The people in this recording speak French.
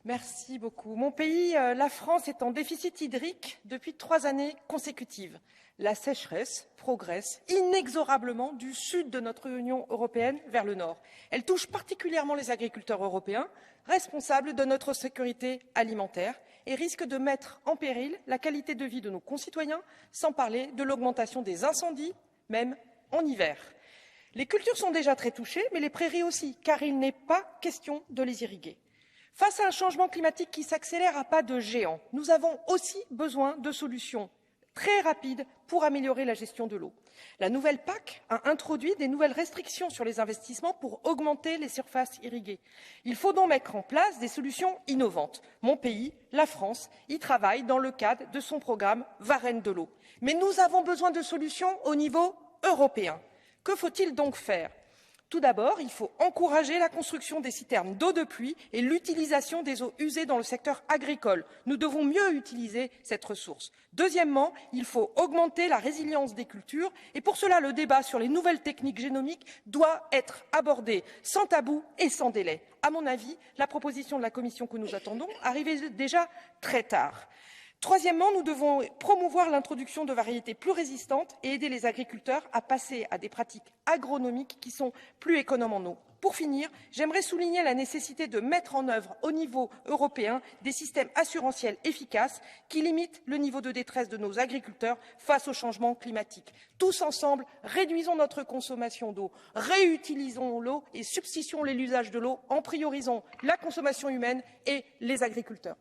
Merci beaucoup. Mon pays, la France, est en déficit hydrique depuis 3 années consécutives. La sécheresse progresse inexorablement du sud de notre Union européenne vers le nord. Elle touche particulièrement les agriculteurs européens, responsables de notre sécurité alimentaire, et risque de mettre en péril la qualité de vie de nos concitoyens, sans parler de l'augmentation des incendies, même en hiver. Les cultures sont déjà très touchées, mais les prairies aussi, car il n'est pas question de les irriguer. Face à un changement climatique qui s'accélère à pas de géant, nous avons aussi besoin de solutions très rapides pour améliorer la gestion de l'eau. La nouvelle PAC a introduit des nouvelles restrictions sur les investissements pour augmenter les surfaces irriguées. Il faut donc mettre en place des solutions innovantes. Mon pays, la France, y travaille dans le cadre de son programme Varenne de l'eau. Mais nous avons besoin de solutions au niveau européen. Que faut-il donc faire ? Tout d'abord, il faut encourager la construction des citernes d'eau de pluie et l'utilisation des eaux usées dans le secteur agricole. Nous devons mieux utiliser cette ressource. Deuxièmement, il faut augmenter la résilience des cultures et pour cela, le débat sur les nouvelles techniques génomiques doit être abordé sans tabou et sans délai. À mon avis, la proposition de la Commission que nous attendons arrivait déjà très tard. Troisièmement, nous devons promouvoir l'introduction de variétés plus résistantes et aider les agriculteurs à passer à des pratiques agronomiques qui sont plus économes en eau. Pour finir, j'aimerais souligner la nécessité de mettre en œuvre au niveau européen des systèmes assurantiels efficaces qui limitent le niveau de détresse de nos agriculteurs face au changement climatique. Tous ensemble, réduisons notre consommation d'eau, réutilisons l'eau et substituons l'usage de l'eau en priorisant la consommation humaine et les agriculteurs.